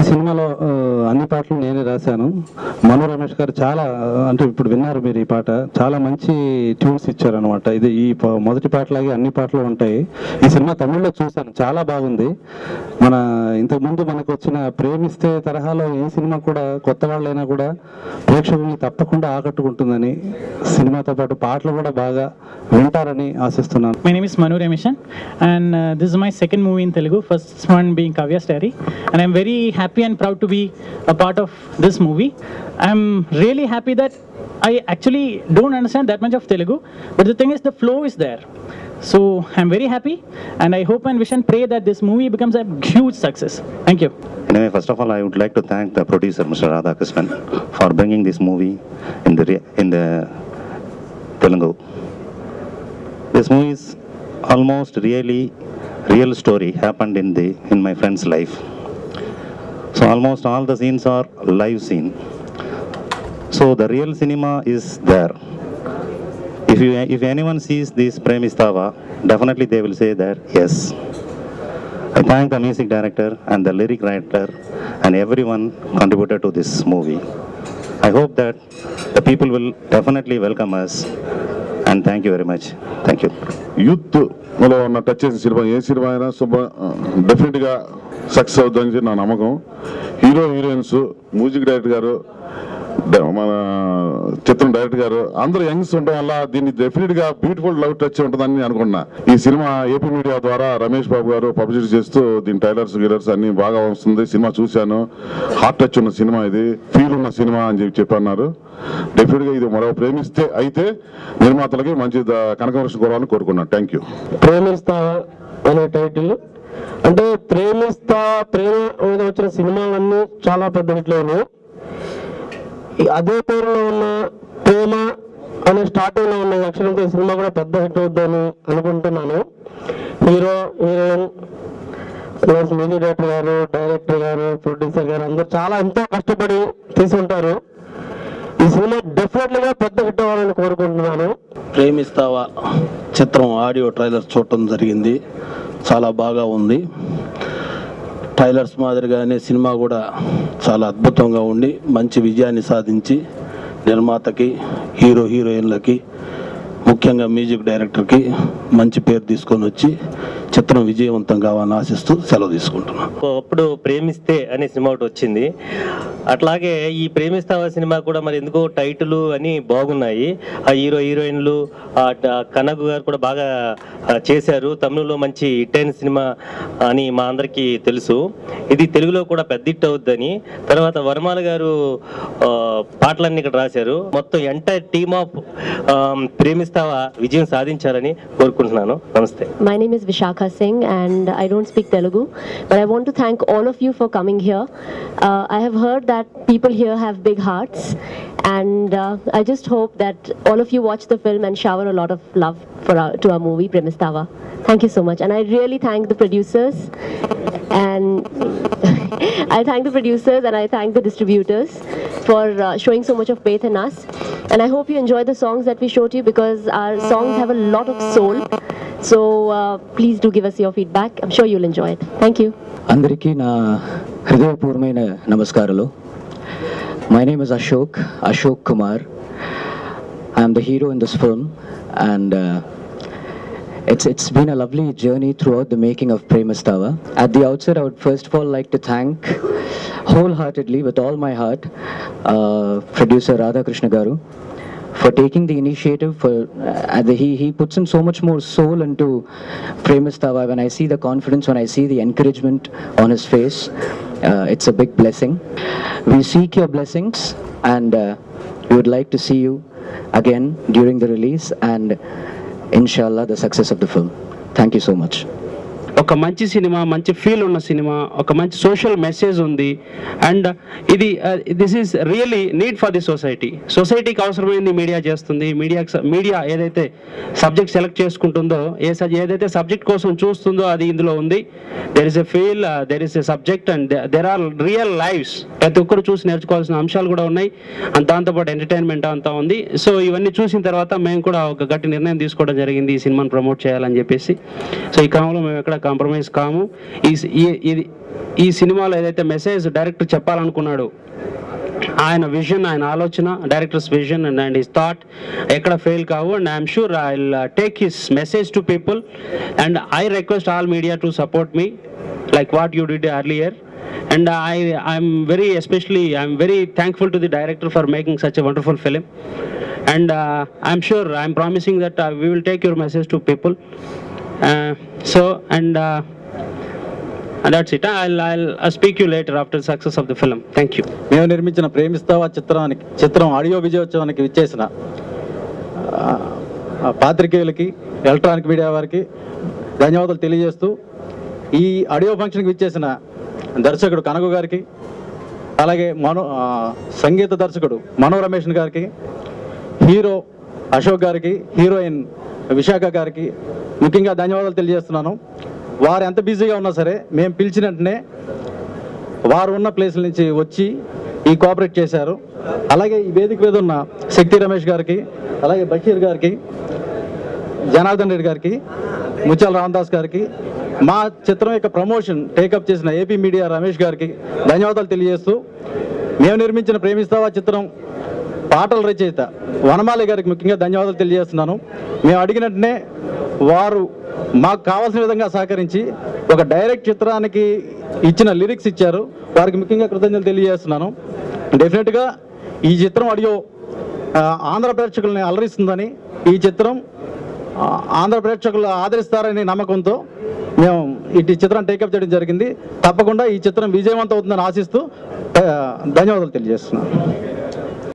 సినిమాలో అన్ని పాటలు నేనే రాశాను. మను రమేష్ గారు చాలా అంటే ఇప్పుడు విన్నారు మీరు ఈ పాట, చాలా మంచి ట్యూన్స్ ఇచ్చారనమాట. ఇది ఈ మొదటి పాటలాగే అన్ని పాటలు ఉంటాయి. ఈ సినిమా తమిళ్లో చూశాను, చాలా బాగుంది. మన ఇంతకుముందు మనకు వచ్చిన ప్రేమిస్తే తరహాలో ఈ సినిమా కూడా కొత్త వాళ్ళైనా కూడా ప్రేక్షకుల్ని తప్పకుండా ఆకట్టుకుంటుందని, సినిమాతో పాటు పాటలు కూడా బాగా వింటారని ఆశిస్తున్నాను. My name is Manu Ramesan and this is my second movie in Telugu, first one being Kavya Starry, and I'm very happy and proud to be a part of this movie. I'm really happy that I actually don't understand that much of Telugu, but the thing is the flow is there. So I'm very happy and I hope and wish and pray that this movie becomes a huge success. Thank you. Anyway, first of all, I would like to thank the producer, Mr. Radhakrishnan, for bringing this movie in the Telugu. This movie is almost real story happened in my friend's life. So almost all the scenes are live scene. So the real cinema is there. If anyone sees this Premistava, definitely they will say that yes. I thank the music director and the lyric writer and everyone contributed to this movie. I hope that the people will definitely welcome us, and thank you very much. Thank you. Youth లో ఉన్న touch చేసిన cinema ఏ cinema అయినా డెఫినెట్గా success అవుతుందని నా నమ్మకం. Hero heroines, music director గారు, మన చిత్రం డైరెక్టర్ గారు అందరూ యంగ్స్ ఉండడం వల్ల దీన్ని డెఫినెట్గా బ్యూటిఫుల్ లవ్ టచ్ ఉంటుందని అనుకుంటున్నా. ఈ సినిమా ఏపీ మీడియా ద్వారా రమేష్ బాబు గారు పబ్లిసిటీ చేస్తూ దీని ట్రైలర్స్ గిలర్స్ అన్ని బాగా వస్తుంది. సినిమా చూశాను, హార్ట్ టచ్ ఉన్న సినిమా, ఇది ఫీల్ ఉన్న సినిమా అని చెప్పన్నారు. డెఫినెట్గా ఇది మరో ప్రేమిస్తే అయితే నిర్మాతలకి మంచి కనకవర్షం కోరాలని కోరుకున్నాను. Thank you. ప్రేమిస్తా అనే టైటిల్ అంటే ప్రేమ మీద వచ్చిన సినిమాలన్నీ చాలా పెద్ద హిట్లు. అదే పేరులో ఉన్న ప్రేమ అనే స్టార్టింగ్ లో ఉన్న అక్షరంతో ఈ సినిమా కూడా పెద్ద హిట్ అవుద్దని అనుకుంటున్నాను. Hero heroine plus music director గారు, డైరెక్టర్ గారు, ప్రొడ్యూసర్ గారు అందరూ చాలా ఎంతో కష్టపడి తీసుకుంటారు. ఈ సినిమా డెఫినెట్లీగా పెద్ద హిట్ అవ్వాలని కోరుకుంటున్నాను. ప్రేమిస్తావా చిత్రం ఆడియో ట్రైలర్ చూడటం జరిగింది, చాలా బాగా ఉంది. ట్రైలర్స్ మాదిరిగానే సినిమా కూడా చాలా అద్భుతంగా ఉండి మంచి విజయాన్ని సాధించి నిర్మాతకి, హీరో హీరోయిన్లకి, ముఖ్యంగా మ్యూజిక్ డైరెక్టర్కి మంచి పేరు తీసుకొని వచ్చి చిత్రం విజయవంతం కావాలని ఆశిస్తూ సెలవు తీసుకుంటున్నాను. అప్పుడు ప్రేమిస్తే అనే సినిమా ఒకటి వచ్చింది. అట్లాగే ఈ ప్రేమిస్తావా సినిమా కూడా మరి ఎందుకో టైటిల్ అని బాగున్నాయి. ఆ హీరో హీరోయిన్లు, కనక్ గారు కూడా బాగా చేశారు. తమిళలో మంచి హిట్ అయిన సినిమా అని మా అందరికీ తెలుసు. ఇది తెలుగులో కూడా పెద్ద హిట్ అవుద్దని. తర్వాత వర్మాల గారు పాటలన్నీ ఇక్కడ రాశారు. మొత్తం ఎంటైర్ టీమ్ ఆఫ్ ప్రేమిస్తావా విజయం సాధించాలని కోరుకుంటున్నాను. నమస్తే. My name is Vishakha Singh and I don't speak Telugu, but I want to thank all of you for coming here. I have heard that people here have big hearts, and I just hope that all of you watch the film and shower a lot of love to our movie Premistava. Thank you so much, and I really thank the producers and I thank the producers and I thank the distributors for showing so much of faith in us, and I hope you enjoy the songs that we showed you because our songs have a lot of soul. So please do give us your feedback. I'm sure you'll enjoy it. Thank you. అందరికీ నా హృదయపూర్వమైన నమస్కారాలు. My name is Ashok Kumar. I am the hero in this film, and it's been a lovely journey throughout the making of Premistava. At the outset, I would first of all like to thank wholeheartedly, with all my heart, producer Radhakrishna Garu for taking the initiative. He puts in so much more soul into Premistava. When I see the confidence, when I see the encouragement on his face, it's a big blessing. We seek your blessings, and we would like to see you again during the release, and inshallah the success of the film. Thank you so much. ఒక మంచి cinema, మంచి feel ఉన్న cinema, ఒక మంచి social message ఉంది. And ఇది this is really need for the సొసైటీకి అవసరమైంది మీడియా చేస్తుంది. మీడియా ఏదైతే సబ్జెక్ట్ సెలెక్ట్ చేసుకుంటుందో, ఏదైతే సబ్జెక్ట్ కోసం చూస్తుందో అది ఇందులో ఉంది. There is a feel, there is a subject, and there are real lifes. ప్రతి ఒక్కరు చూసి నేర్చుకోవాల్సిన అంశాలు కూడా ఉన్నాయి, అండ్ దాంతోపాటు ఎంటర్టైన్మెంట్ అంతా ఉంది. సో ఇవన్నీ చూసిన తర్వాత మేము కూడా ఒక గట్టి నిర్ణయం తీసుకోవడం జరిగింది, ఈ సినిమాను ప్రమోట్ చేయాలని చెప్పేసి. సో ఈ క్రమంలో మేము ఎక్కడ కాంప్రమైజ్ కాము. ఈ సినిమాలో ఏదైతే మెసేజ్ డైరెక్టర్ చెప్పాలనుకున్నాడు, ఆయన విజన్, ఆయన ఆలోచన, directors vision and his thought ఎక్కడ ఫెయిల్ కావు. And I'm sure I will take his message to people and I request all media to support me like what you did earlier. And I'm very thankful to the director for making such a wonderful film. And I'm sure, I'm promising that we will take your message to people. And that's it. I'll speak you later after the success of the film. Thank you. మేము నిర్మించిన ప్రేమిస్తావా చిత్రం audio విజయోత్సవానికి విచ్చేసిన పాత్రికేయులకి, electronic media వారికి ధన్యవాదాలు తెలియజేస్తూ, ఈ audio ఫంక్షన్కి విచ్చేసిన దర్శకుడు కనగు గారికి, అలాగే సంగీత దర్శకుడు మనో రమేష్ గారికి, హీరో అశోక్ గారికి, హీరోయిన్ విశాఖ గారికి ముఖ్యంగా ధన్యవాదాలు తెలియజేస్తున్నాను. వారు ఎంత బిజీగా ఉన్నా సరే మేము పిలిచిన వెంటనే వారు ఉన్న ప్లేస్ల నుంచి వచ్చి ఈ కోఆపరేట్ చేశారు. అలాగే ఈ వేదిక మీద ఉన్న శక్తి రమేష్ గారికి, అలాగే బషీర్ గారికి, జనార్దన్ రెడ్డి గారికి, ముత్యాల రామదాస్ గారికి, మా చిత్రం యొక్క ప్రమోషన్ టేకప్ చేసిన ఏపీ మీడియా రమేష్ గారికి ధన్యవాదాలు తెలియజేస్తూ, మేము నిర్మించిన ప్రేమిస్తావా చిత్రం పాటల రచయిత వనమాలి గారికి ముఖ్యంగా ధన్యవాదాలు తెలియజేస్తున్నాను. మేము అడిగినట్టునే వారు మాకు కావాల్సిన విధంగా సహకరించి ఒక డైరెక్ట్ చిత్రానికి ఇచ్చిన లిరిక్స్ ఇచ్చారు. వారికి ముఖ్యంగా కృతజ్ఞతలు తెలియజేస్తున్నాను. డెఫినెట్గా ఈ చిత్రం ఆడియో ఆంధ్ర ప్రేక్షకుల్ని అలరిస్తుందని, ఈ చిత్రం ఆంధ్ర ప్రేక్షకులు ఆదరిస్తారనే నమ్మకంతో మేము ఈ చిత్రం టేకప్ చేయడం జరిగింది. తప్పకుండా ఈ చిత్రం విజయవంతం అవుతుందని ఆశిస్తూ ధన్యవాదాలు తెలియజేస్తున్నాను.